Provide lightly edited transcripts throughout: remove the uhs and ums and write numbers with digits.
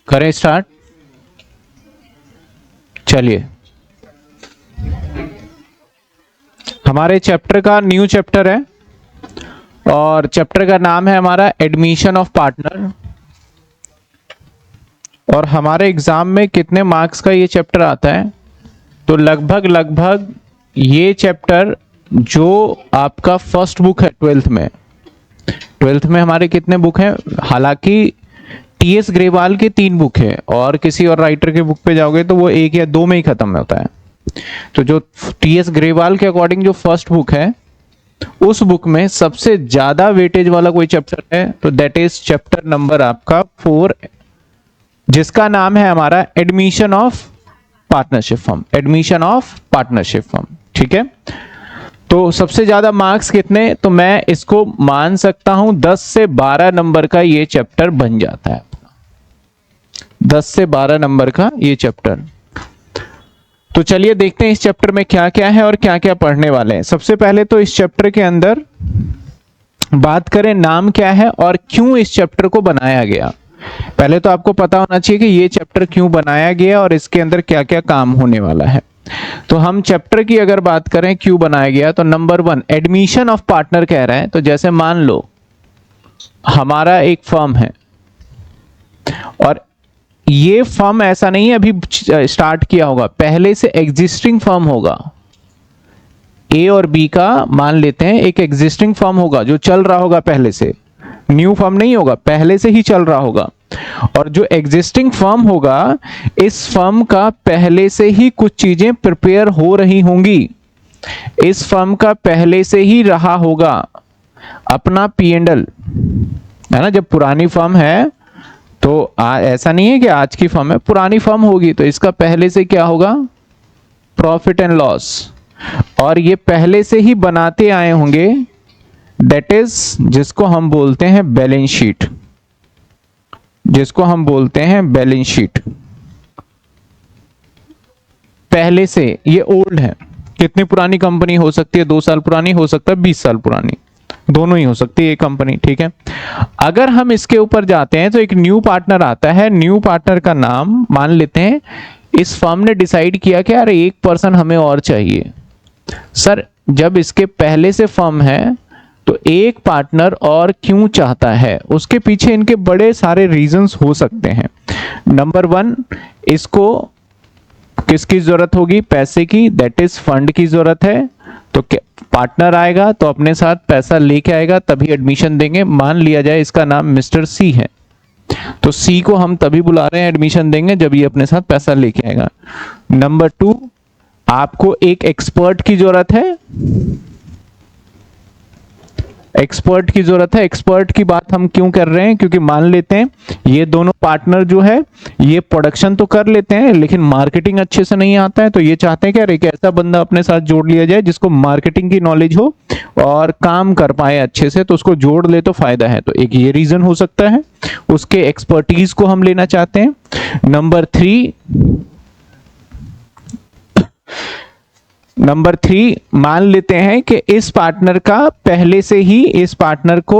करें स्टार्ट। चलिए, हमारे चैप्टर का न्यू चैप्टर है और चैप्टर का नाम है हमारा एडमिशन ऑफ पार्टनर। और हमारे एग्जाम में कितने मार्क्स का ये चैप्टर आता है, तो लगभग ये चैप्टर जो आपका फर्स्ट बुक है ट्वेल्थ में हमारे कितने बुक हैं, हालांकि टीएस ग्रेवाल के 3 बुक है और किसी और राइटर के बुक पे जाओगे तो वो 1 या 2 में ही खत्म होता है। तो जो टीएस ग्रेवाल के अकॉर्डिंग जो फर्स्ट बुक है, उस बुक में सबसे ज्यादा वेटेज वाला कोई चैप्टर है तो दैट इज चैप्टर नंबर आपका 4, जिसका नाम है हमारा admission of partnership firm. Admission of partnership firm, ठीक है। तो सबसे ज्यादा मार्क्स कितने, तो मैं इसको मान सकता हूं 10 से 12 नंबर का ये चैप्टर बन जाता है। 10 से 12 नंबर का ये चैप्टर। तो चलिए देखते हैं इस चैप्टर में क्या क्या है और क्या क्या पढ़ने वाले हैं। सबसे पहले तो इस चैप्टर के अंदर बात करें, नाम क्या है और क्यों इस चैप्टर को बनाया गया। पहले तो आपको पता होना चाहिए कि ये चैप्टर क्यों बनाया गया और इसके अंदर क्या क्या काम होने वाला है। तो हम चैप्टर की अगर बात करें क्यों बनाया गया, तो नंबर 1 एडमिशन ऑफ पार्टनर कह रहे हैं। तो जैसे मान लो हमारा एक फर्म है और ये फर्म ऐसा नहीं है अभी स्टार्ट किया होगा, पहले से एग्जिस्टिंग फर्म होगा। ए और बी का मान लेते हैं एक एग्जिस्टिंग फर्म होगा जो चल रहा होगा पहले से, न्यू फर्म नहीं होगा, पहले से ही चल रहा होगा। और जो एग्जिस्टिंग फर्म होगा, इस फर्म का पहले से ही कुछ चीजें प्रिपेयर हो रही होंगी। इस फर्म का पहले से ही रहा होगा अपना P&L, है ना। जब पुरानी फर्म है तो ऐसा नहीं है कि आज की फर्म है, पुरानी फर्म होगी तो इसका पहले से क्या होगा, प्रॉफिट एंड लॉस। और ये पहले से ही बनाते आए होंगे, दैट इज जिसको हम बोलते हैं बैलेंस शीट, जिसको हम बोलते हैं बैलेंस शीट। पहले से ये ओल्ड है। कितनी पुरानी कंपनी हो सकती है, 2 साल पुरानी हो सकता है, 20 साल पुरानी, दोनों ही हो सकती है ये कंपनी, ठीक है। अगर हम इसके ऊपर जाते हैं तो एक न्यू पार्टनर आता है। न्यू पार्टनर का नाम मान लेते हैं, इस फर्म ने डिसाइड किया कि यार 1 पर्सन हमें और चाहिए। सर जब इसके पहले से फर्म है तो एक पार्टनर और क्यों चाहता है, उसके पीछे इनके बड़े सारे रीजंस हो सकते हैं। नंबर 1, इसको किसकी जरूरत होगी, पैसे की, दैट इज फंड की जरूरत है। तो पार्टनर आएगा तो अपने साथ पैसा लेके आएगा तभी एडमिशन देंगे। मान लिया जाए इसका नाम मिस्टर सी है, तो सी को हम तभी बुला रहे हैं एडमिशन देंगे जब ये अपने साथ पैसा लेके आएगा। नंबर 2, आपको एक एक्सपर्ट की जरूरत है। एक्सपर्ट की जरूरत है। एक्सपर्ट की बात हम क्यों कर रहे हैं, क्योंकि मान लेते हैं ये दोनों पार्टनर जो है ये प्रोडक्शन तो कर लेते हैं लेकिन मार्केटिंग अच्छे से नहीं आता है, तो ये चाहते हैं कि यार एक ऐसा बंदा अपने साथ जोड़ लिया जाए जिसको मार्केटिंग की नॉलेज हो और काम कर पाए अच्छे से, तो उसको जोड़ ले तो फायदा है। तो एक ये रीजन हो सकता है, उसके एक्सपर्टीज को हम लेना चाहते हैं। नंबर 3 मान लेते हैं कि इस पार्टनर का पहले से ही इस पार्टनर को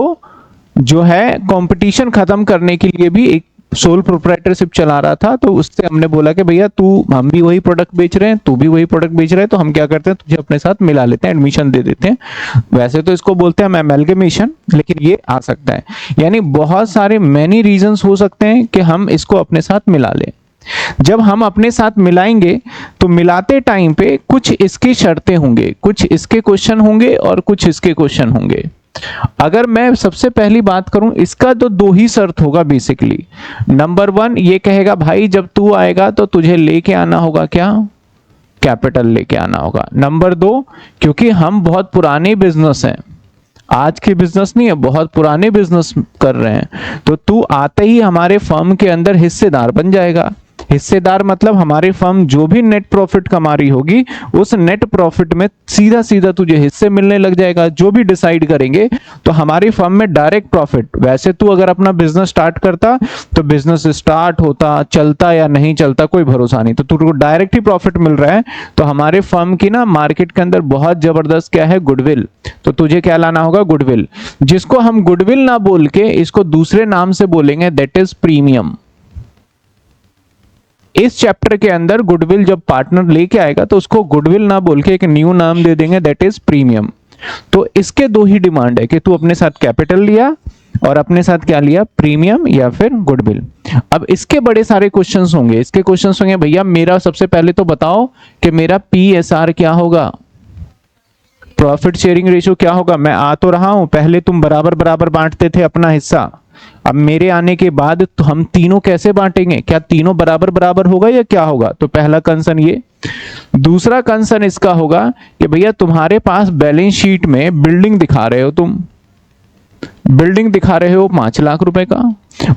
जो है कंपटीशन खत्म करने के लिए भी एक सोल प्रोप्राइटरशिप चला रहा था। तो उससे हमने बोला कि भैया हम भी वही प्रोडक्ट बेच रहे हैं, तू भी वही प्रोडक्ट बेच रहे हैं, तो हम क्या करते हैं तुझे अपने साथ मिला लेते हैं, एडमिशन दे देते हैं। वैसे तो इसको बोलते हैं अमेलगमेशन, लेकिन ये आ सकता है। यानी बहुत सारे मैनी रीजंस हो सकते हैं कि हम इसको अपने साथ मिला लें। जब हम अपने साथ मिलाएंगे तो मिलाते टाइम पे कुछ इसकी शर्तें होंगे, कुछ इसके क्वेश्चन होंगे और कुछ इसके क्वेश्चन होंगे। अगर मैं सबसे पहली बात करूं, इसका तो 2 ही शर्त होगा बेसिकली। नंबर 1 ये कहेगा भाई जब तू आएगा तो तुझे लेके आना होगा क्या, कैपिटल लेके आना होगा। नंबर 2, क्योंकि हम बहुत पुराने बिजनेस हैं, आज के बिजनेस नहीं है, बहुत पुराने बिजनेस कर रहे हैं, तो तू आते ही हमारे फर्म के अंदर हिस्सेदार बन जाएगा। हिस्सेदार मतलब हमारी फर्म जो भी नेट प्रॉफिट कमा रही होगी उस नेट प्रॉफिट में सीधा सीधा तुझे हिस्से मिलने लग जाएगा। जो भी डिसाइड करेंगे तो हमारी फर्म में डायरेक्ट प्रॉफिट। वैसे तू अगर अपना बिजनेस स्टार्ट करता तो बिजनेस स्टार्ट होता, चलता या नहीं चलता कोई भरोसा नहीं, तो तुझको डायरेक्ट ही प्रॉफिट मिल रहा है। तो हमारे फर्म की ना मार्केट के अंदर बहुत जबरदस्त क्या है, गुडविल। तो तुझे क्या लाना होगा, गुडविल, जिसको हम गुडविल ना बोल के इसको दूसरे नाम से बोलेंगे, दैट इज प्रीमियम। इस चैप्टर के अंदर गुडविल जब पार्टनर लेके आएगा तो उसको गुडविल ना बोल के एक न्यू नाम दे देंगे, दैट इज प्रीमियम। तो इसके दो ही डिमांड है कि तू अपने साथ कैपिटल लिया और अपने साथ क्या लिया, प्रीमियम या फिर गुडविल। अब इसके बड़े सारे क्वेश्चंस होंगे, इसके क्वेश्चंस होंगे भैया मेरा सबसे पहले तो बताओ कि मेरा PSR क्या होगा, प्रॉफिट शेयरिंग रेशियो क्या होगा। मैं आ तो रहा हूं, पहले तुम बराबर बराबर बांटते थे अपना हिस्सा, अब मेरे आने के बाद तो हम तीनों कैसे बांटेंगे, क्या तीनों बराबर बराबर होगा या क्या होगा। तो पहला कंसर्न ये। दूसरा कंसर्न इसका होगा कि भैया तुम्हारे पास बैलेंस शीट में बिल्डिंग दिखा रहे हो, तुम बिल्डिंग दिखा रहे हो 5 लाख रुपए का,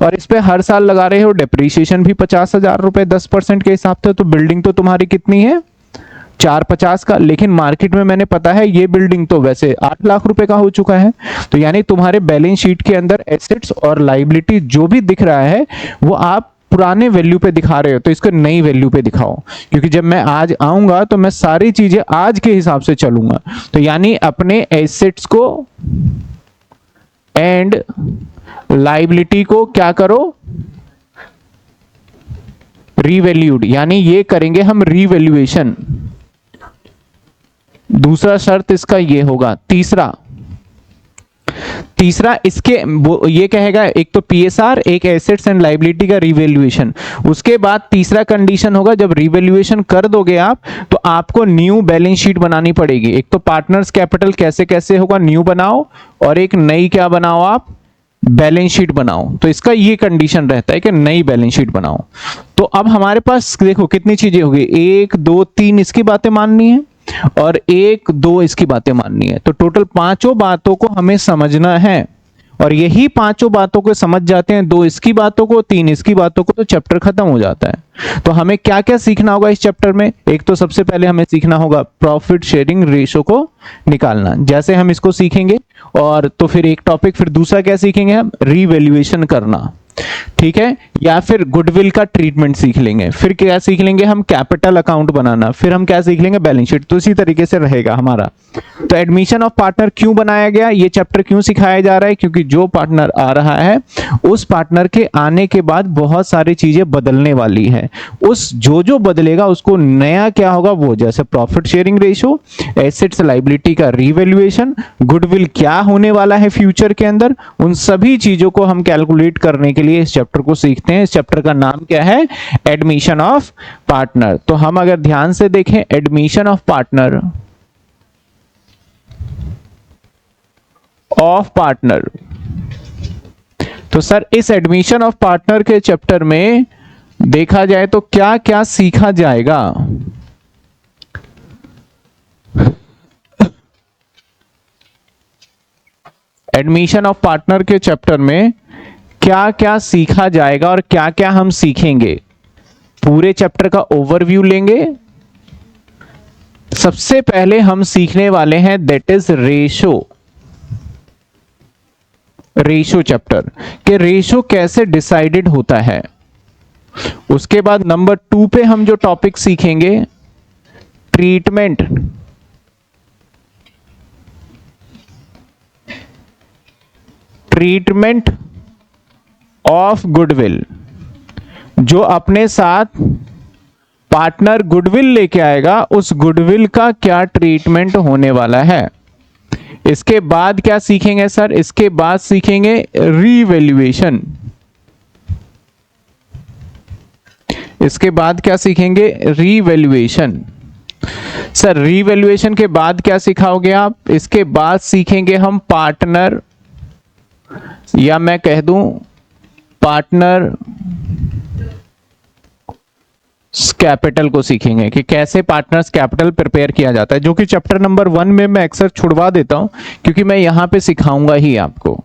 और इस पे हर साल लगा रहे हो डेप्रीशिएशन भी 50,000 रुपए 10% के हिसाब से। तो बिल्डिंग तो तुम्हारी कितनी है, 450 का, लेकिन मार्केट में मैंने पता है ये बिल्डिंग तो वैसे 8 लाख रुपए का हो चुका है। तो यानी तुम्हारे बैलेंस शीट के अंदर एसेट्स और लायबिलिटी जो भी दिख रहा है वो आप पुराने वैल्यू पे दिखा रहे हो, तो इसको नई वैल्यू पे दिखाओ, क्योंकि जब मैं आज आऊंगा तो मैं सारी चीजें आज के हिसाब से चलूंगा। तो यानी अपने एसेट्स को एंड लायबिलिटी को क्या करो, रीवैल्यूड, यानी ये करेंगे हम रीवैल्यूएशन। दूसरा शर्त इसका ये होगा। तीसरा इसके ये कहेगा एक तो PSR, एक एसेट्स एंड लायबिलिटी का रिवैल्यूएशन। उसके बाद तीसरा कंडीशन होगा जब रिवैल्यूएशन कर दोगे आप तो आपको न्यू बैलेंस शीट बनानी पड़ेगी। एक तो पार्टनर्स कैपिटल कैसे कैसे होगा, न्यू बनाओ, और एक नई क्या बनाओ आप, बैलेंस शीट बनाओ। तो इसका ये कंडीशन रहता है कि नई बैलेंस शीट बनाओ। तो अब हमारे पास देखो कितनी चीजें होगी, 1 2 3 इसकी बातें माननी है और 1 2 इसकी बातें माननी है। तो टोटल 5 बातों को हमें समझना है, और यही 5 बातों को समझ जाते हैं, 2 इसकी बातों को 3 इसकी बातों को, तो चैप्टर खत्म हो जाता है। तो हमें क्या क्या सीखना होगा इस चैप्टर में, एक तो सबसे पहले हमें सीखना होगा प्रॉफिट शेयरिंग रेशो को निकालना। जैसे हम इसको सीखेंगे और तो फिर एक टॉपिक, फिर दूसरा क्या सीखेंगे हम, रीवैल्यूएशन करना, ठीक है, या फिर गुडविल का ट्रीटमेंट सीख लेंगे। फिर क्या सीख लेंगे हम, कैपिटल अकाउंट बनाना। फिर हम क्या सीख लेंगे, बैलेंस शीट। तो इसी तरीके से रहेगा हमारा। तो एडमिशन ऑफ पार्टनर क्यों बनाया गया, ये चैप्टर क्यों सिखाया जा रहा है, क्योंकि जो पार्टनर आ रहा है उस पार्टनर के आने के बाद बहुत सारी चीजें बदलने वाली है। उस जो बदलेगा उसको नया क्या होगा, वो जैसे profit sharing ratio, assets liability का रीवैल्यूएशन, गुडविल क्या होने वाला है फ्यूचर के अंदर, उन सभी चीजों को हम कैलकुलेट करने के लिए इस चैप्टर को सीखते हैं। इस चैप्टर का नाम क्या है, एडमिशन ऑफ पार्टनर। तो हम अगर ध्यान से देखें एडमिशन ऑफ पार्टनर तो सर इस एडमिशन ऑफ पार्टनर के चैप्टर में देखा जाए तो क्या क्या सीखा जाएगा। एडमिशन ऑफ पार्टनर के चैप्टर में क्या क्या सीखा जाएगा और क्या क्या हम सीखेंगे, पूरे चैप्टर का ओवरव्यू लेंगे। सबसे पहले हम सीखने वाले हैं दैट इज रेशो चैप्टर के रेशो कैसे डिसाइडेड होता है। उसके बाद नंबर 2 पे हम जो टॉपिक सीखेंगे, ट्रीटमेंट ऑफ गुडविल। जो अपने साथ पार्टनर गुडविल लेके आएगा उस गुडविल का क्या ट्रीटमेंट होने वाला है। इसके बाद क्या सीखेंगे सर, इसके बाद सीखेंगे रीवैल्यूएशन। इसके बाद क्या सीखेंगे, रीवैल्यूएशन। सर रीवैल्यूएशन के बाद क्या सिखाओगे आप, इसके बाद सीखेंगे हम पार्टनर, या मैं कह दूं पार्टनर कैपिटल को सीखेंगे कि कैसे पार्टनर्स कैपिटल प्रिपेयर किया जाता है, जो कि चैप्टर नंबर 1 में मैं अक्सर छुड़वा देता हूं क्योंकि मैं यहां पे सिखाऊंगा ही आपको।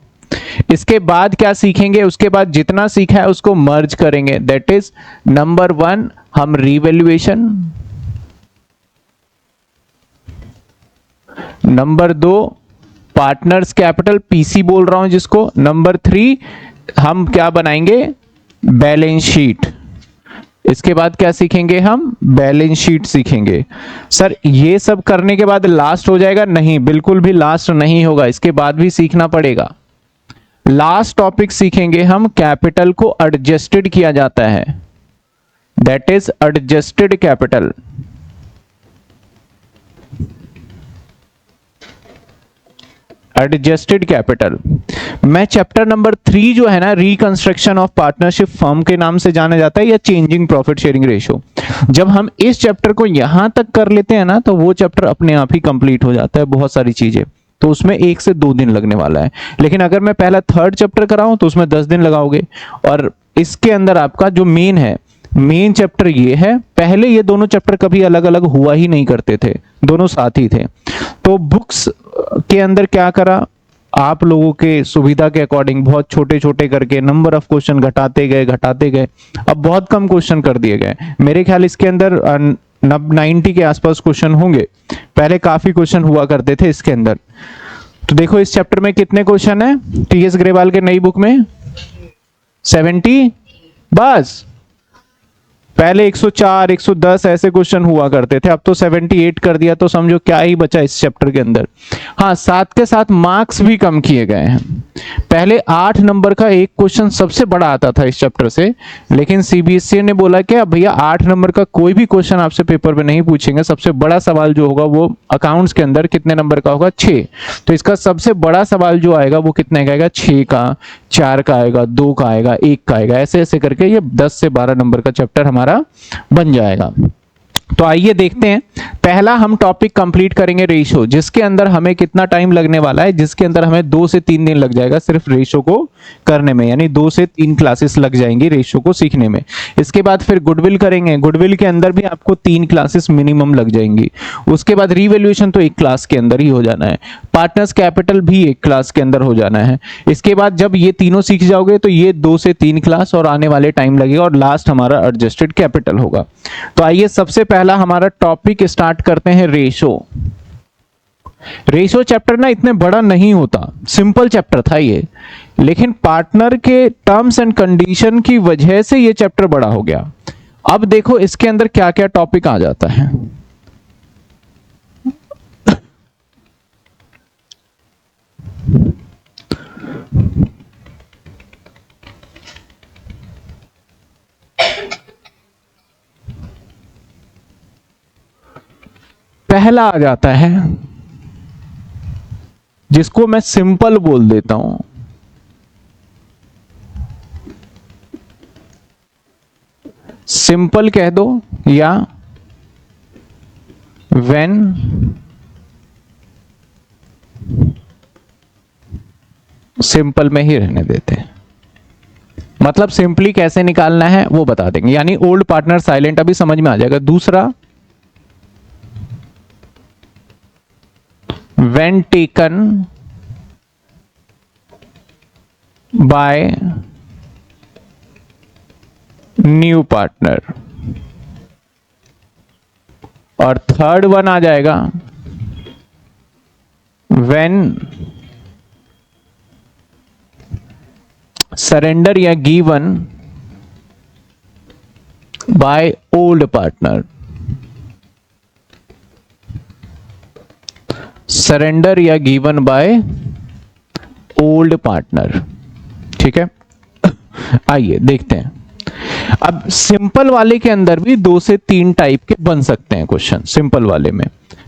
इसके बाद क्या सीखेंगे, उसके बाद जितना सीखा है उसको मर्ज करेंगे, दैट इज नंबर 1 हम revaluation, number 2 partners capital PC बोल रहा हूं जिसको, नंबर 3 हम क्या बनाएंगे, बैलेंस शीट। इसके बाद क्या सीखेंगे हम, बैलेंस शीट सीखेंगे। सर ये सब करने के बाद लास्ट हो जाएगा, नहीं बिल्कुल भी लास्ट नहीं होगा, इसके बाद भी सीखना पड़ेगा। लास्ट टॉपिक सीखेंगे हम कैपिटल को एडजस्टेड किया जाता है, that is adjusted capital. Adjusted capital. मैं चैप्टर नंबर 3 जो है ना, रिकंस्ट्रक्शन ऑफ पार्टनरशिप फर्म के नाम से जाना जाता है, या चेंजिंग प्रॉफिट शेयरिंग रेशियो, जब हम इस चैप्टर को यहां तक कर लेते हैं ना, तो वो चैप्टर अपने आप ही कंप्लीट हो जाता है, बहुत सारी चीजें। तो उसमें 1 से 2 दिन लगने वाला है। लेकिन अगर मैं पहला 3rd चैप्टर कराऊं तो उसमें 10 दिन लगाओगे। और इसके अंदर आपका जो मेन है, मेन चैप्टर ये है। पहले ये दोनों चैप्टर कभी अलग अलग हुआ ही नहीं करते थे, दोनों साथ ही थे। तो बुक्स के अंदर क्या करा, आप लोगों के सुविधा के अकॉर्डिंग बहुत छोटे छोटे करके नंबर ऑफ क्वेश्चन घटाते गए। अब बहुत कम क्वेश्चन कर दिए गए। मेरे ख्याल इसके अंदर 90 के आसपास क्वेश्चन होंगे। पहले काफी क्वेश्चन हुआ करते थे इसके अंदर। तो देखो इस चैप्टर में कितने क्वेश्चन है टीएस ग्रेवाल के नई बुक में, 70 बस। पहले 104 110 ऐसे क्वेश्चन हुआ करते थे, अब तो 78 कर दिया, तो समझो क्या ही बचा इस चैप्टर के अंदर। हाँ, साथ के साथ मार्क्स भी कम किए गए हैं। पहले 8 नंबर का एक क्वेश्चन सबसे बड़ा आता था इस चैप्टर से, लेकिन सीबीएसई ने बोला कि अब भैया 8 नंबर का कोई भी क्वेश्चन आपसे पेपर में नहीं पूछेंगे। सबसे बड़ा सवाल जो होगा वो अकाउंट्स के अंदर कितने नंबर का होगा, 6। तो इसका सबसे बड़ा सवाल जो आएगा वो कितने का आएगा, 6 का, 4 का आएगा, 2 का आएगा, 1 का आएगा। ऐसे ऐसे करके ये 10 से 12 नंबर का चैप्टर हमारा बन जाएगा। तो आइए देखते हैं। पहला हम टॉपिक कंप्लीट करेंगे रेशो, जिसके अंदर हमें कितना टाइम लगने वाला है, जिसके अंदर हमें 2 से 3 दिन लग जाएगा सिर्फ रेशो को करने में, यानी 2 से 3 क्लासेस लग जाएंगी रेशो को सीखने में। इसके बाद फिर गुडविल करेंगे, गुडविल के अंदर भी आपको 3 क्लासेस मिनिमम लग जाएंगी। उसके बाद रीवैल्यूएशन तो 1 क्लास के अंदर ही हो जाना है, पार्टनर्स कैपिटल भी 1 क्लास के अंदर हो जाना है। इसके बाद जब ये तीनों सीख जाओगे तो ये 2 से 3 क्लास और आने वाले टाइम लगेगा, और लास्ट हमारा एडजस्टेड कैपिटल होगा। तो आइए सबसे पहला हमारा टॉपिक स्टार्ट करते हैं रेशो। रेशो चैप्टर ना इतने बड़ा नहीं होता, सिंपल चैप्टर था ये, लेकिन पार्टनर के टर्म्स एंड कंडीशन की वजह से ये चैप्टर बड़ा हो गया। अब देखो इसके अंदर क्या क्या टॉपिक आ जाता है। पहला आ जाता है जिसको मैं सिंपल बोल देता हूं, सिंपल कह दो या व्हेन सिंपल में ही रहने देते हैं। मतलब सिंपली कैसे निकालना है वो बता देंगे, यानी ओल्ड पार्टनर साइलेंट अभी समझ में आ जाएगा। दूसरा, when taken by new partner, और थर्ड वन आ जाएगा when surrender या given by old partner, surrender या गिवन बाय ओल्ड पार्टनर। ठीक है, आइए देखते हैं। अब सिंपल वाले के अंदर भी 2 से 3 टाइप के बन सकते हैं क्वेश्चन सिंपल वाले में।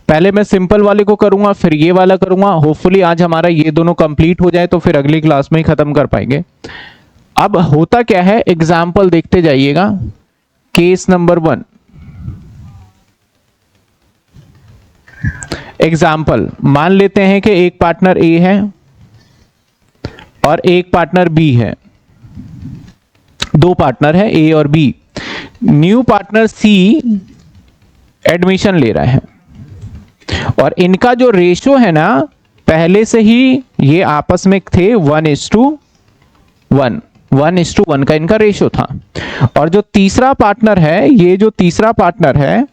पहले मैं सिंपल वाले को करूंगा, फिर ये वाला करूंगा। होपफुली आज हमारा ये दोनों कंप्लीट हो जाए तो फिर अगली क्लास में ही खत्म कर पाएंगे। अब होता क्या है, एग्जाम्पल देखते जाइएगा। केस नंबर 1, एग्जाम्पल मान लेते हैं कि एक पार्टनर ए है और एक पार्टनर बी है। 2 पार्टनर है ए और B. New partner C admission ले रहा है और इनका जो रेशो है ना, पहले से ही ये आपस में थे 1:1, 1:1 का इनका रेशो था। और जो तीसरा पार्टनर है, ये जो तीसरा पार्टनर है,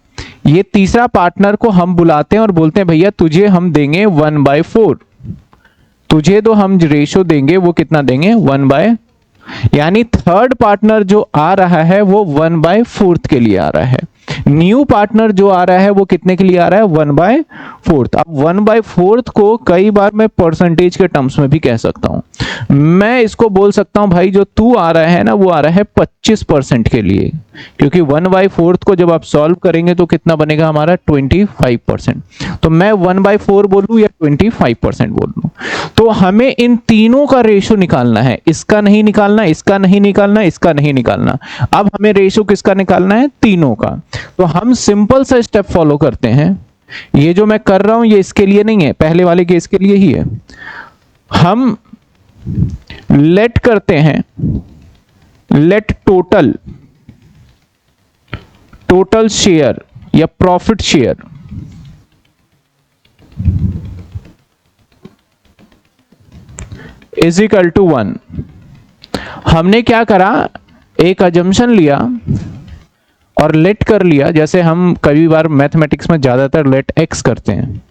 ये तीसरा पार्टनर को हम बुलाते हैं और बोलते हैं भैया तुझे हम देंगे 1/4। तुझे तो हम रेशो देंगे वो कितना देंगे, 1/, यानी थर्ड पार्टनर जो आ रहा है वो 1/4 के लिए आ रहा है। न्यू पार्टनर जो आ रहा है वो कितने के लिए आ रहा है, 1/4। अब 1/4 को कई बार मैं परसेंटेज के टर्म्स में भी कह सकता हूं। मैं इसको बोल सकता हूं भाई जो तू आ रहा है ना वो आ रहा है 25% के लिए, क्योंकि 1/4 को जब आप सॉल्व करेंगे तो कितना बनेगा हमारा 25%। तो मैं 1/4 बोलूं या 25% बोलूं, तो हमें इन तीनों का रेशो निकालना है। इसका नहीं निकालना, इसका नहीं निकालना, इसका नहीं निकालना। अब हमें रेशो किसका निकालना है, तीनों का। तो हम सिंपल सा स्टेप फॉलो करते हैं। ये जो मैं कर रहा हूं ये इसके लिए नहीं है, पहले वाले केस के लिए ही है। हम लेट करते हैं, लेट टोटल शेयर या profit share is equal to 1। हमने क्या करा, एक अजम्पशन लिया और लेट कर लिया। जैसे हम कई बार मैथमेटिक्स में ज्यादातर लेट एक्स करते हैं,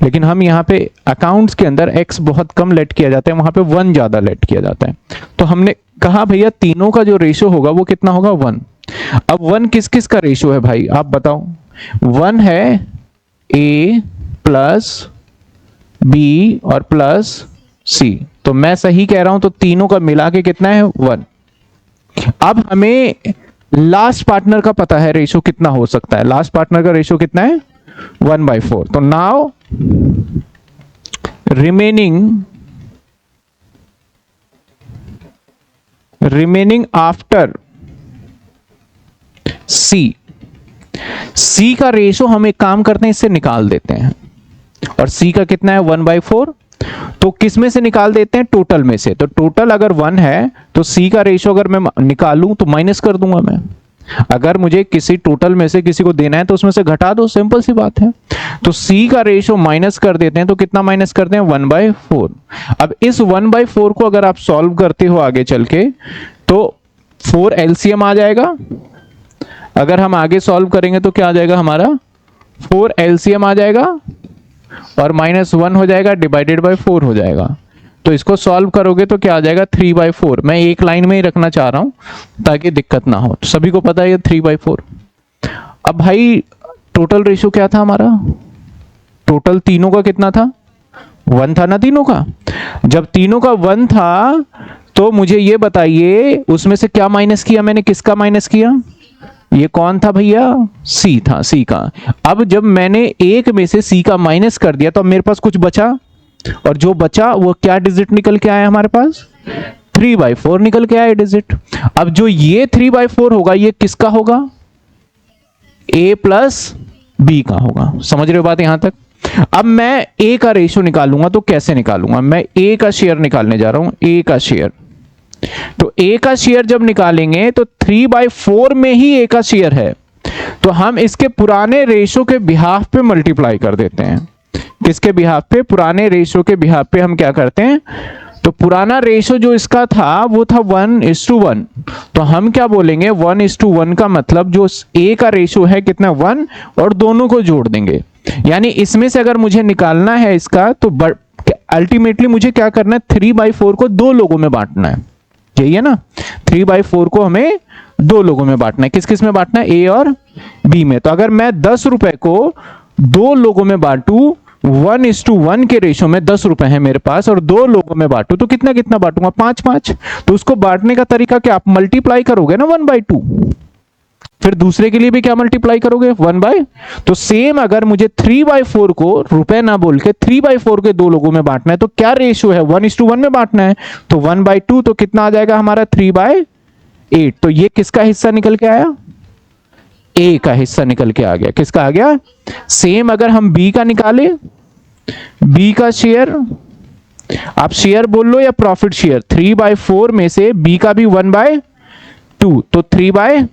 लेकिन हम यहाँ पे अकाउंट्स के अंदर एक्स बहुत कम लेट किया जाता है, वहां पे 1 ज्यादा लेट किया जाता है। तो हमने कहा भैया तीनों का जो रेशो होगा वो कितना होगा, 1। अब 1 किस किस का रेशो है भाई आप बताओ। 1 है ए प्लस बी और प्लस सी। तो मैं सही कह रहा हूं, तो तीनों का मिला के कितना है, 1। अब हमें लास्ट पार्टनर का पता है रेशो कितना हो सकता है। लास्ट पार्टनर का रेशो कितना है, 1/4। तो नाउ रिमेनिंग आफ्टर सी का रेशो हम एक काम करते हैं, इससे निकाल देते हैं। और सी का कितना है, 1/4। तो किस में से निकाल देते हैं, टोटल में से। तो टोटल अगर 1 है तो सी का रेशो अगर मैं निकालूं तो माइनस कर दूंगा मैं। अगर मुझे किसी टोटल में से किसी को देना है तो उसमें से घटा दो, सिंपल सी बात है। तो सी का रेशो माइनस कर देते हैं, तो कितना माइनस करते हैं, 1/4। अब इस 1/4 को अगर आप सॉल्व करते हो आगे चल के तो 4 एलसीएम आ जाएगा। अगर हम आगे सॉल्व करेंगे तो क्या आ जाएगा हमारा, 4 एलसीएम आ जाएगा और -1 हो जाएगा, डिवाइडेड बाय 4 हो जाएगा। तो इसको सॉल्व करोगे तो क्या आ जाएगा, 3/4। मैं एक लाइन में ही रखना चाह रहा हूं ताकि दिक्कत ना हो। तो सभी को पता है ये 3/4। अब भाई टोटल रेशियो क्या था हमारा, टोटल तीनों का कितना था, 1 था ना तीनों का। जब तीनों का 1 था तो मुझे ये बताइए उसमें से क्या माइनस किया मैंने, किसका माइनस किया, ये कौन था भैया, सी था, सी का। अब जब मैंने एक में से सी का माइनस कर दिया तो अब मेरे पास कुछ बचा, और जो बचा वो क्या डिजिट निकल के आया हमारे पास, 3/4 निकल के आया डिजिट। अब जो ये 3/4 होगा ये किसका होगा, ए प्लस बी का होगा। समझ रहे हो बात यहां तक। अब मैं ए का रेशियो निकालूंगा तो कैसे निकालूंगा, मैं ए का शेयर निकालने जा रहा हूं, ए का शेयर। तो ए का शेयर जब निकालेंगे तो 3/4 में ही ए का शेयर है, तो हम इसके पुराने रेशो के बिहाफ पे मल्टीप्लाई कर देते हैं। किसके बिहाफ पे, पुराने रेशो के बिहाफ पे हम क्या करते हैं, तो पुराना रेशो जो इसका था वो था 1:1। तो हम क्या बोलेंगे, 1:1 का मतलब जो ए का रेशो है कितना, 1, और दोनों को जोड़ देंगे। यानी इसमें से अगर मुझे निकालना है इसका तो अल्टीमेटली मुझे क्या करना है, 3/4 को 2 लोगों में बांटना है, यही है ना। 3/4 को हमें 2 लोगों में बांटना है। किस किस में बांटना है, ए और बी में। तो अगर मैं 10 रुपए को 2 लोगों में बांटू, 1:1 के रेशो में 10 रुपए है मेरे पास, और 2 लोगों में बांटू तो कितना कितना बांटूंगा, 5-5। तो उसको बांटने का तरीका क्या, आप मल्टीप्लाई करोगे ना 1/2, फिर दूसरे के लिए भी क्या मल्टीप्लाई करोगे, 1/। तो सेम अगर मुझे 3/4 को रुपए ना बोल के 3/4 के 2 लोगों में बांटना है तो क्या रेशियो है, 1:1 में बांटना है। तो 1/2 तो कितना आ जाएगा हमारा, 3/8। तो ये किसका हिस्सा निकल के आया, ए का हिस्सा निकल के आ गया। किसका आ गया, सेम अगर हम बी का निकाले, बी का शेयर, आप शेयर बोल लो या प्रॉफिट शेयर, 3/4 में से बी का भी 1/2, तो 3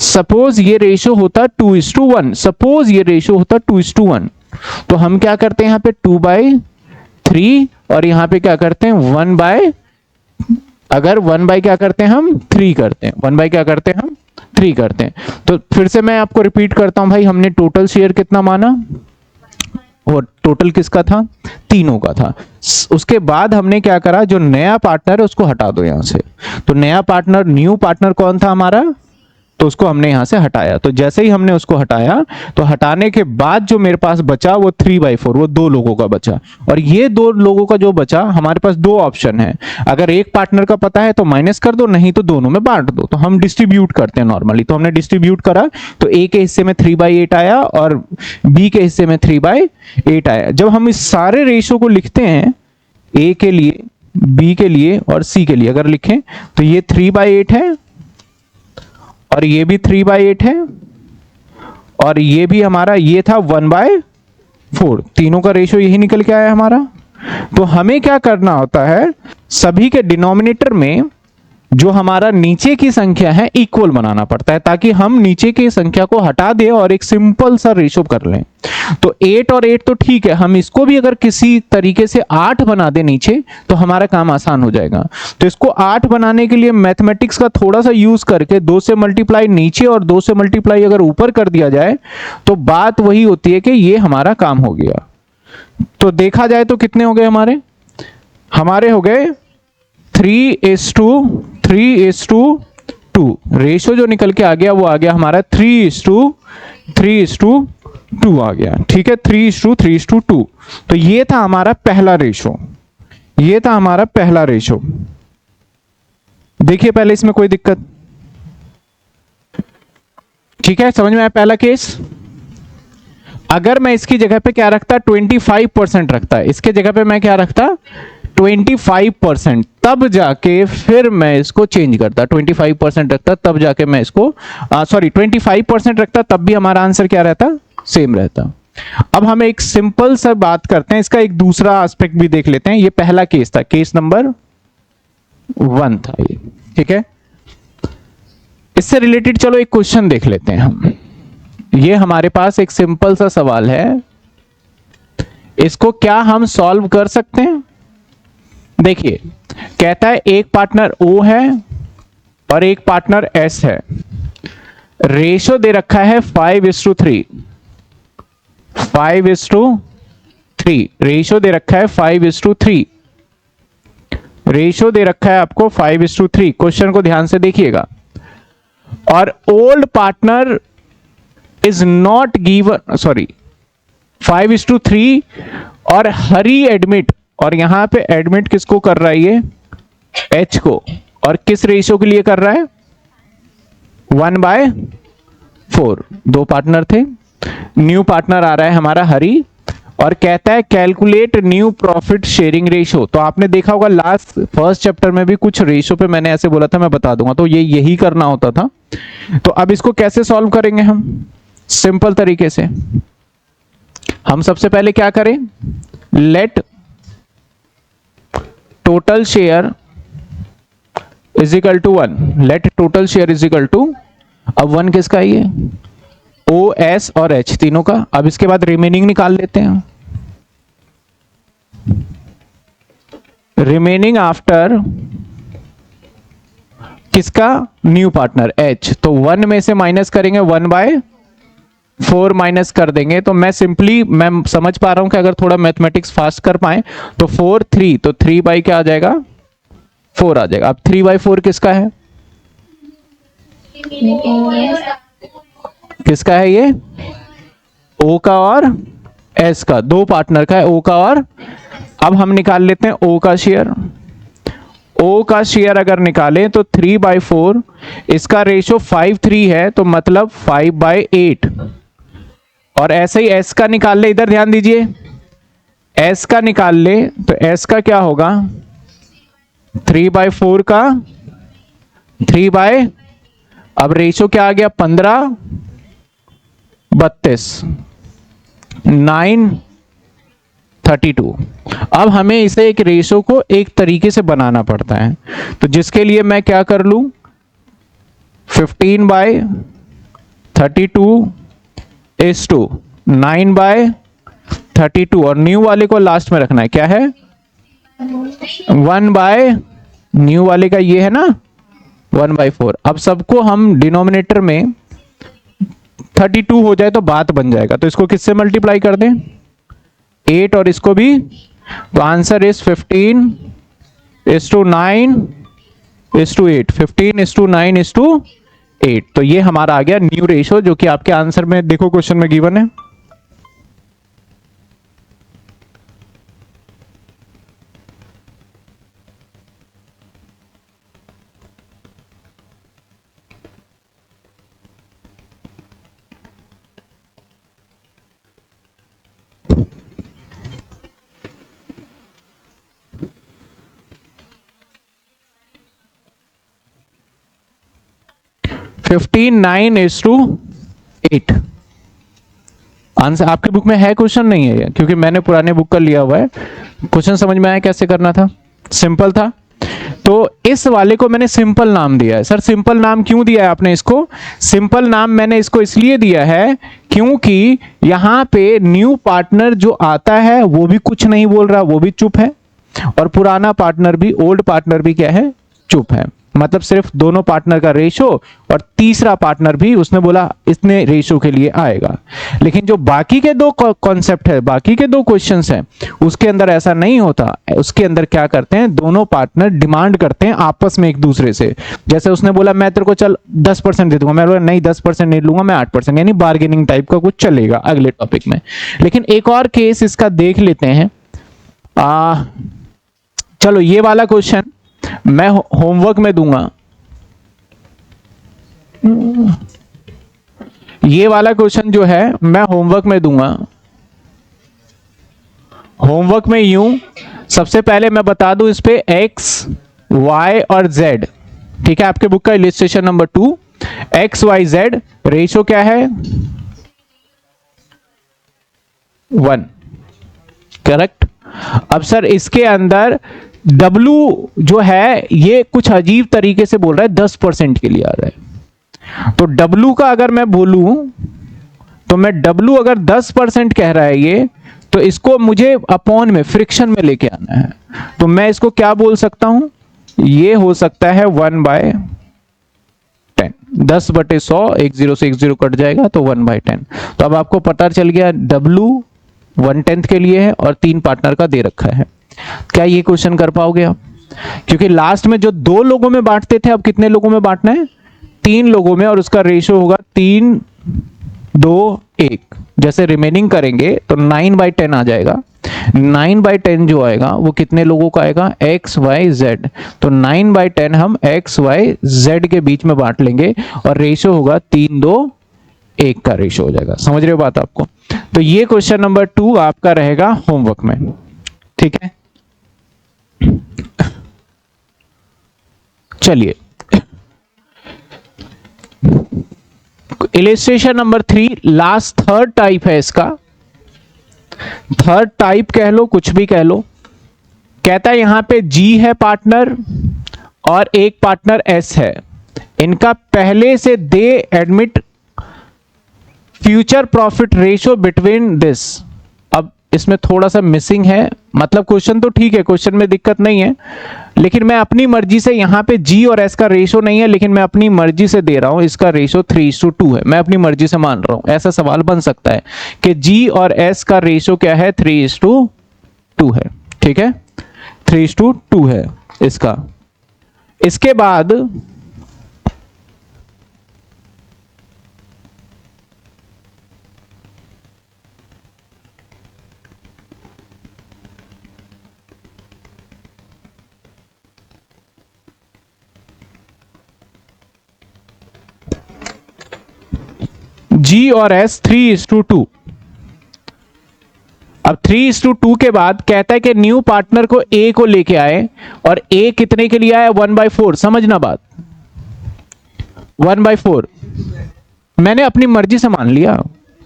सपोज ये रेशो होता 2:1, सपोज ये रेशो होता 2:1, तो हम क्या करते हैं यहाँ पे 2/3, और यहाँ पे क्या करते हैं 1/, अगर 1/ क्या करते हैं हम 3 करते हैं, 1/ क्या करते हैं हम 3 करते हैं। तो फिर से मैं आपको रिपीट करता हूं भाई, हमने टोटल शेयर कितना माना, और टोटल किसका था, तीनों का था। उसके बाद हमने क्या करा, जो नया पार्टनर है उसको हटा दो यहां से। तो नया पार्टनर, न्यू पार्टनर कौन था हमारा, तो उसको हमने यहां से हटाया। तो जैसे ही हमने उसको हटाया तो हटाने के बाद जो मेरे पास बचा वो 3/4, वो 2 लोगों का बचा। और ये 2 लोगों का जो बचा, हमारे पास 2 ऑप्शन है, अगर एक पार्टनर का पता है तो माइनस कर दो, नहीं तो दोनों में बांट दो। तो हम डिस्ट्रीब्यूट करते हैं नॉर्मली, तो हमने डिस्ट्रीब्यूट करा तो ए के हिस्से में 3/8 आया और बी के हिस्से में 3/8 आया। जब हम इस सारे रेशियो को लिखते हैं, ए के लिए, बी के लिए और सी के लिए अगर लिखें, तो ये 3/8 है और ये भी 3/8 है और ये भी हमारा ये था 1/4। तीनों का रेशियो यही निकल के आया हमारा। तो हमें क्या करना होता है, सभी के डिनोमिनेटर में जो हमारा नीचे की संख्या है इक्वल बनाना पड़ता है, ताकि हम नीचे की संख्या को हटा दें और एक सिंपल सा रेशियो कर लें। तो 8 और 8 तो ठीक है, हम इसको भी अगर किसी तरीके से 8 बना दें नीचे, तो हमारा काम आसान हो जाएगा। तो इसको 8 बनाने के लिए मैथमेटिक्स का थोड़ा सा यूज करके 2 से मल्टीप्लाई नीचे और 2 से मल्टीप्लाई अगर ऊपर कर दिया जाए, तो बात वही होती है कि ये हमारा काम हो गया। तो देखा जाए तो कितने हो गए हमारे हो गए 3:2। रेशियो जो निकल के आ गया वो आ गया हमारा 3:2 आ गया। ठीक है, 3:3:2। तो ये था हमारा पहला रेशियो, देखिए पहले इसमें कोई दिक्कत? ठीक है, समझ में आया पहला केस? अगर मैं इसकी जगह पे क्या रखता, 25% रखता, इसके जगह पे मैं क्या रखता 25%, तब जाके फिर मैं इसको चेंज करता, 25% रखता तब जाके मैं इसको 25% रखता, तब भी हमारा आंसर क्या रहता, सेम रहता। अब हम एक सिंपल सा बात करते हैं, इसका एक दूसरा एस्पेक्ट भी देख लेते हैं। ये पहला केस था, केस नंबर 1 था ये। ठीक है, इससे रिलेटेड चलो एक क्वेश्चन देख लेते हैं हम। ये हमारे पास एक सिंपल सा सवाल है, इसको क्या हम सॉल्व कर सकते हैं? देखिए, कहता है एक पार्टनर O है और एक पार्टनर S है, रेशियो दे रखा है 5:3। 5:3 रेशियो दे रखा है 5:3, रेशियो दे रखा है आपको 5:3। क्वेश्चन को ध्यान से देखिएगा। और old partner is not given, 5:3 और हरी एडमिट, और यहां पे एडमिट किसको कर रहा है ये H को, और किस रेशियो के लिए कर रहा है 1/4। 2 पार्टनर थे, न्यू पार्टनर आ रहा है हमारा हरी और कहता है calculate new profit sharing ratio. तो आपने देखा होगा लास्ट फर्स्ट चैप्टर में भी कुछ रेशियो पे मैंने ऐसे बोला था, मैं बता दूंगा, तो ये यही करना होता था। तो अब इसको कैसे सॉल्व करेंगे हम? सिंपल तरीके से हम सबसे पहले क्या करें, let total share is equal to 1। Let total share is equal to, अब 1 किसका है ये O, S और H तीनों का। अब इसके बाद रिमेनिंग निकाल लेते हैं। रिमेनिंग आफ्टर किसका, न्यू पार्टनर H। तो 1 में से माइनस करेंगे, 1/4 माइनस कर देंगे। तो मैं सिंपली, मैं समझ पा रहा हूं कि अगर थोड़ा मैथमेटिक्स फास्ट कर पाए तो 4 3, तो 3 बाई क्या आ जाएगा 4 आ जाएगा। अब 3/4 किसका है, किसका है ये O का और S का, 2 पार्टनर का है O का और। अब हम निकाल लेते हैं O का शेयर। O का शेयर अगर निकालें तो 3/4, इसका रेशियो 5:3 है, तो मतलब 5/8। और ऐसे ही S का निकाल ले, इधर ध्यान दीजिए, S का निकाल ले तो S का क्या होगा 3/4 का 3 अब रेशियो क्या आ गया 15/32 9:32। अब हमें इसे एक रेशियो को एक तरीके से बनाना पड़ता है, तो जिसके लिए मैं क्या कर लूं 15/32 is to 9/32 और न्यू वाले को लास्ट में रखना है, क्या है 1 न्यू वाले का ये है ना 1/4। अब सबको हम डिनोमिनेटर में 32 हो जाए तो बात बन जाएगा, तो इसको किससे मल्टीप्लाई कर दें 8 और इसको भी, तो आंसर इज 15:9:8। 15:9:8 8। तो ये हमारा आ गया न्यू रेशो, जो कि आपके आंसर में देखो क्वेश्चन में गिवन है। फिफ्टीन 9:8। आंसर आपके बुक में है, क्वेश्चन नहीं है ये, क्योंकि मैंने पुराने बुक का लिया हुआ है। क्वेश्चन समझ में आया कैसे करना था? सिंपल था। तो इस वाले को मैंने सिंपल नाम दिया है। सर सिंपल नाम क्यों दिया है आपने इसको? सिंपल नाम मैंने इसको इसलिए दिया है क्योंकि यहां पे न्यू पार्टनर जो आता है वो भी कुछ नहीं बोल रहा, वो भी चुप है, और पुराना पार्टनर भी, ओल्ड पार्टनर भी क्या है? चुप है। मतलब सिर्फ दोनों पार्टनर का रेशो, और तीसरा पार्टनर भी उसने बोला इतने रेशो के लिए आएगा। लेकिन जो बाकी के दो कॉन्सेप्ट है, बाकी के दो क्वेश्चंस हैं, उसके अंदर ऐसा नहीं होता। उसके अंदर क्या करते हैं, दोनों पार्टनर डिमांड करते हैं आपस में एक दूसरे से। जैसे उसने बोला मैं तेरे को चल 10% दे दूंगा, मैं बोला नहीं 10% नहीं लूंगा, मैं 8%, यानी बार्गेनिंग टाइप का कुछ चलेगा अगले टॉपिक में। लेकिन एक और केस इसका देख लेते हैं। चलो ये वाला क्वेश्चन मैं होमवर्क में दूंगा। ये वाला क्वेश्चन जो है मैं होमवर्क में दूंगा। होमवर्क में यूं, सबसे पहले मैं बता दूं इस पे x, y और z। ठीक है, आपके बुक का illustration number 2। x, y, z ratio क्या है? 1। करेक्ट। अब सर इसके अंदर W जो है ये कुछ अजीब तरीके से बोल रहा है, 10% के लिए आ रहा है। तो W का अगर मैं बोलूं तो मैं W अगर 10% कह रहा है ये, तो इसको मुझे अपॉन में, फ्रिक्शन में लेके आना है। तो मैं इसको क्या बोल सकता हूं? ये हो सकता है 1/10। 10/100, 1 0 से 1 0 कट जाएगा तो 1/10। तो अब आपको पता चल गया W 1/10 के लिए है और 3 पार्टनर का दे रखा है। क्या ये क्वेश्चन कर पाओगे आप? क्योंकि लास्ट में जो 2 लोगों में बांटते थे, अब कितने लोगों में बांटना है? 3 लोगों में, और उसका रेशो होगा 3 2 1। जैसे रिमेनिंग करेंगे तो 9/10 आ जाएगा। 9/10 जो आएगा वो कितने लोगों का आएगा? x y z। तो 9/10 हम x y z के बीच में बांट लेंगे और रेशो होगा 3 2 1 का रेशो हो जाएगा। समझ रहे हो बात आपको? तो ये क्वेश्चन नंबर 2 आपका रहेगा होमवर्क में। ठीक है, चलिए illustration number 3, last third type है इसका। थर्ड टाइप कह लो, कुछ भी कह लो। कहता है यहां पे G है पार्टनर और एक पार्टनर S है। इनका पहले से दे admit future profit ratio between this. अब इसमें थोड़ा सा मिसिंग है, मतलब क्वेश्चन तो ठीक है, क्वेश्चन में दिक्कत नहीं है, लेकिन मैं अपनी मर्जी से यहां पे G और S का रेशो नहीं है, लेकिन मैं अपनी मर्जी से दे रहा हूं इसका रेशो 3:2 है। मैं अपनी मर्जी से मान रहा हूं। ऐसा सवाल बन सकता है कि G और S का रेशो क्या है? 3:2 है। ठीक है, 3:2 है इसका। इसके बाद G और S 3:2। अब 3:2 के बाद कहता है कि न्यू पार्टनर को A को लेके आए, और A कितने के लिए आया? 1/4। समझना बात, 1/4 मैंने अपनी मर्जी से मान लिया।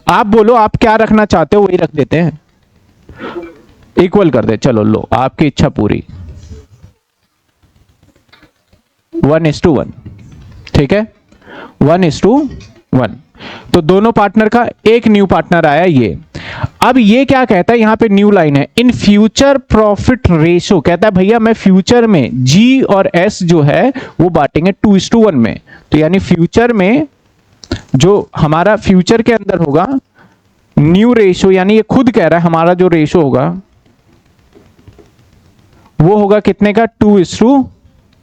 आप बोलो आप क्या रखना चाहते हो, वही रख देते हैं, इक्वल कर दे। चलो लो, आपकी इच्छा पूरी। 1:1। ठीक है, 1:1। तो दोनों पार्टनर का एक न्यू पार्टनर आया ये। अब ये क्या कहता है, यहां पे न्यू लाइन है, इन फ्यूचर प्रॉफिट रेशो। कहता है भैया मैं फ्यूचर में G और S जो है वो बांटेंगे 2:1 में। तो यानी फ्यूचर में जो हमारा फ्यूचर के अंदर होगा न्यू रेशो, यानी ये खुद कह रहा है हमारा जो रेशो होगा वो होगा कितने का? 2:1।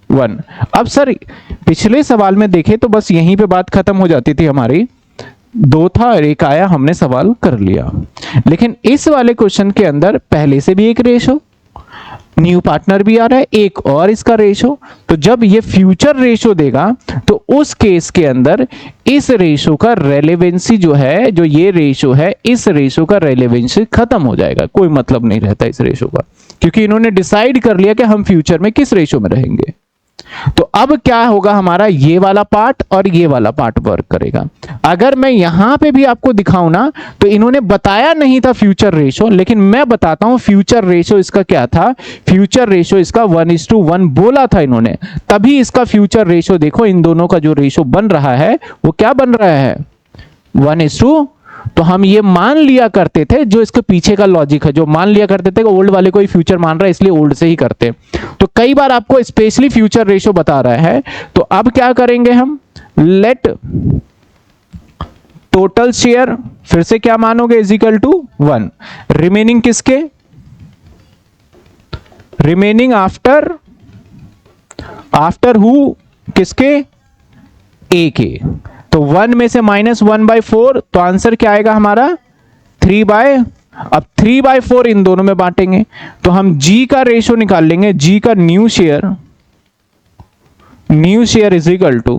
1। अब सर पिछले सवाल में देखे तो बस यहीं पे बात खत्म हो जाती थी हमारी, 2 था और 1 आया, हमने सवाल कर लिया। लेकिन इस वाले क्वेश्चन के अंदर पहले से भी एक रेशो, न्यू पार्टनर भी आ रहा है, एक और इसका रेशो। तो जब ये फ्यूचर रेशो देगा तो उस केस के अंदर इस रेशो का रेलेवेंसी जो है, जो ये रेशो है, इस रेशो का रेलेवेंसी खत्म हो जाएगा, कोई मतलब नहीं रहता इस रेशो का, क्योंकि इन्होंने डिसाइड कर लिया कि हम फ्यूचर में किस रेशो में रहेंगे। तो अब क्या होगा, हमारा ये वाला पार्ट और ये वाला पार्ट वर्क करेगा। अगर मैं यहां पे भी आपको दिखाऊं ना, तो इन्होंने बताया नहीं था फ्यूचर रेशो, लेकिन मैं बताता हूं फ्यूचर रेशो इसका क्या था। फ्यूचर रेशो इसका 1:1 बोला था इन्होंने, तभी इसका फ्यूचर रेशो देखो, इन दोनों का जो रेशो बन रहा है वो क्या बन रहा है, 1:। तो हम ये मान लिया करते थे, जो इसके पीछे का लॉजिक है, जो मान लिया करते थे कि ओल्ड वाले को ही फ्यूचर मान रहा है इसलिए ओल्ड से ही करते। तो कई बार आपको स्पेशली फ्यूचर रेशो बता रहा है, तो अब क्या करेंगे हम, लेट टोटल शेयर फिर से क्या मानोगे, इज इक्वल टू 1, रिमेनिंग किसके, रिमेनिंग आफ्टर हु, किसके, ए के। तो 1 में से -1/4, तो आंसर क्या आएगा हमारा 3/, अब 3/4 इन दोनों में बांटेंगे तो हम जी का रेशो निकाल लेंगे, जी का new share is equal to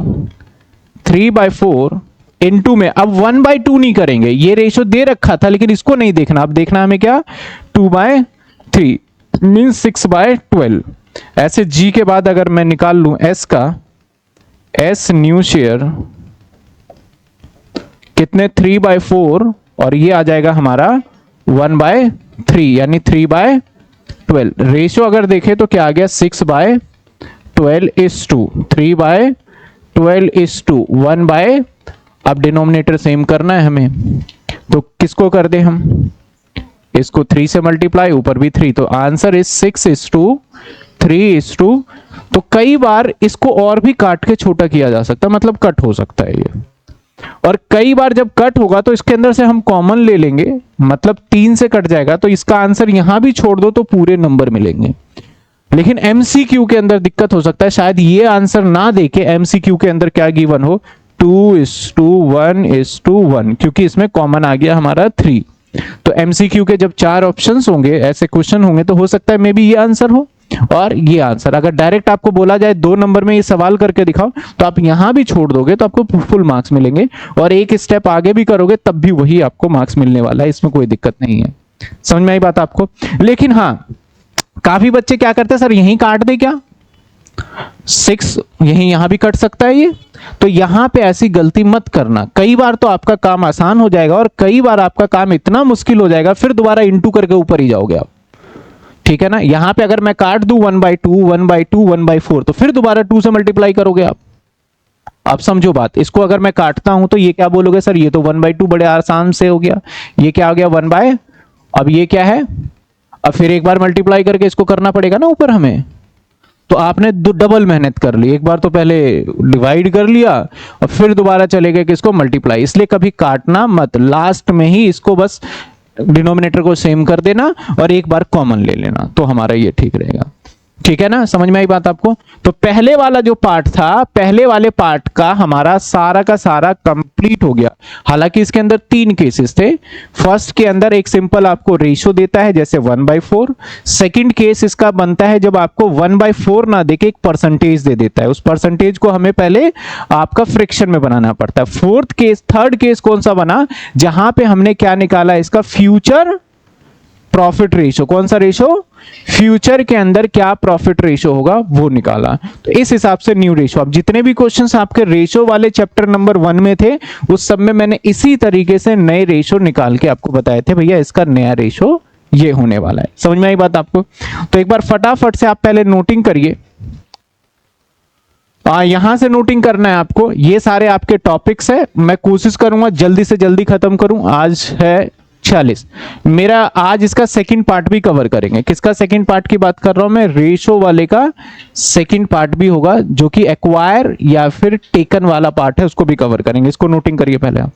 3/4 into में, अब 1/2 नहीं करेंगे, ये रेशो दे रखा था लेकिन इसको नहीं देखना, अब देखना हमें क्या, 2/3 मीन 6/12। ऐसे जी के बाद अगर मैं निकाल लूं एस का, एस न्यू शेयर कितने, 3/4 और ये आ जाएगा हमारा 1/3 यानी 3/12। रेशो अगर देखें तो क्या आ गया, 6/12:3, 3/12:1, अब डिनोमिनेटर सेम करना है हमें, तो किसको कर दे हम, इसको 3 से मल्टीप्लाई, ऊपर भी 3, तो आंसर इज 6:3:2। तो कई बार इसको और भी काट के छोटा किया जा सकता है, मतलब कट हो सकता है ये, और कई बार जब कट होगा तो इसके अंदर से हम कॉमन ले लेंगे, मतलब 3 से कट जाएगा, तो इसका आंसर यहां भी छोड़ दो तो पूरे नंबर मिलेंगे। लेकिन एमसीक्यू के अंदर दिक्कत हो सकता है, शायद ये आंसर ना देके एमसीक्यू के अंदर क्या गिवन हो, 2:1:1, क्योंकि इसमें कॉमन आ गया हमारा 3। तो एमसीक्यू के जब 4 ऑप्शंस होंगे, ऐसे क्वेश्चन होंगे, तो हो सकता है मे बी ये आंसर हो और ये आंसर। अगर डायरेक्ट आपको बोला जाए 2 नंबर में ये सवाल करके दिखाओ, तो आप यहां भी छोड़ दोगे तो आपको फुल मार्क्स मिलेंगे, और एक स्टेप आगे भी करोगे तब भी वही आपको मार्क्स मिलने वाला है, इसमें कोई दिक्कत नहीं है। समझ में आई बात आपको। लेकिन हाँ, काफी बच्चे क्या करते हैं, सर यहीं काट दे क्या, 6 यहां भी कट सकता है ये, तो यहां पे ऐसी गलती मत करना। कई बार तो आपका काम आसान हो जाएगा और कई बार आपका काम इतना मुश्किल हो जाएगा, फिर दोबारा इंटू करके ऊपर ही जाओगे आप, ठीक है ना। यहां पे अगर मैं काट दूं 1/2 1/2 1/4, तो फिर दोबारा 2 से मल्टीप्लाई करोगे आप। अब समझो बात, इसको अगर मैं काटता हूं तो ये क्या बोलोगे, सर ये तो 1/2 बड़े आसान से हो गया, ये क्या हो गया 1/, अब ये क्या है, अब फिर एक बार मल्टीप्लाई करके इसको करना पड़ेगा ना ऊपर हमें, तो आपने डबल मेहनत कर ली। एक बार तो पहले डिवाइड कर लिया और फिर दोबारा चले गए किसको, मल्टीप्लाई। इसलिए कभी काटना मत, लास्ट में ही इसको बस डिनोमिनेटर को सेम कर देना और एक बार कॉमन ले लेना, तो हमारा ये ठीक रहेगा। ठीक है ना, समझ में आई बात आपको। तो पहले वाला जो पार्ट था, पहले वाले पार्ट का हमारा सारा का सारा कंप्लीट हो गया। हालांकि इसके अंदर 3 केसेस थे। फर्स्ट के अंदर एक सिंपल आपको रेशो देता है जैसे 1/4। सेकंड केस इसका बनता है जब आपको 1/4 ना देके एक परसेंटेज दे देता है, उस परसेंटेज को हमें पहले आपका फ्रैक्शन में बनाना पड़ता है। थर्ड केस कौन सा बना, जहां पे हमने क्या निकाला, इसका फ्यूचर प्रॉफिट रेशो। कौन सा रेशो, फ्यूचर के अंदर क्या प्रॉफिट रेशो होगा वो निकाला। तो इस हिसाब से न्यू रेशो। अब जितने भी क्वेश्चंस आपके रेशो वाले चैप्टर नंबर 1 में थे, उस सब में मैंने इसी तरीके से नए रेशो निकाल के आपको बताए थे, भैया इसका नया रेशो ये होने वाला है। समझ में आई बात आपको। तो एक बार फटाफट से आप पहले नोटिंग करिए, यहां से नोटिंग करना है आपको। ये सारे आपके टॉपिक्स है, मैं कोशिश करूंगा जल्दी से जल्दी खत्म करूं। आज है 46, मेरा आज इसका सेकंड पार्ट भी कवर करेंगे। किसका सेकंड पार्ट की बात कर रहा हूं मैं, रेशो वाले का सेकंड पार्ट भी होगा, जो कि एक्वायर या फिर टेकन वाला पार्ट है, उसको भी कवर करेंगे। इसको नोटिंग करिए पहले आप।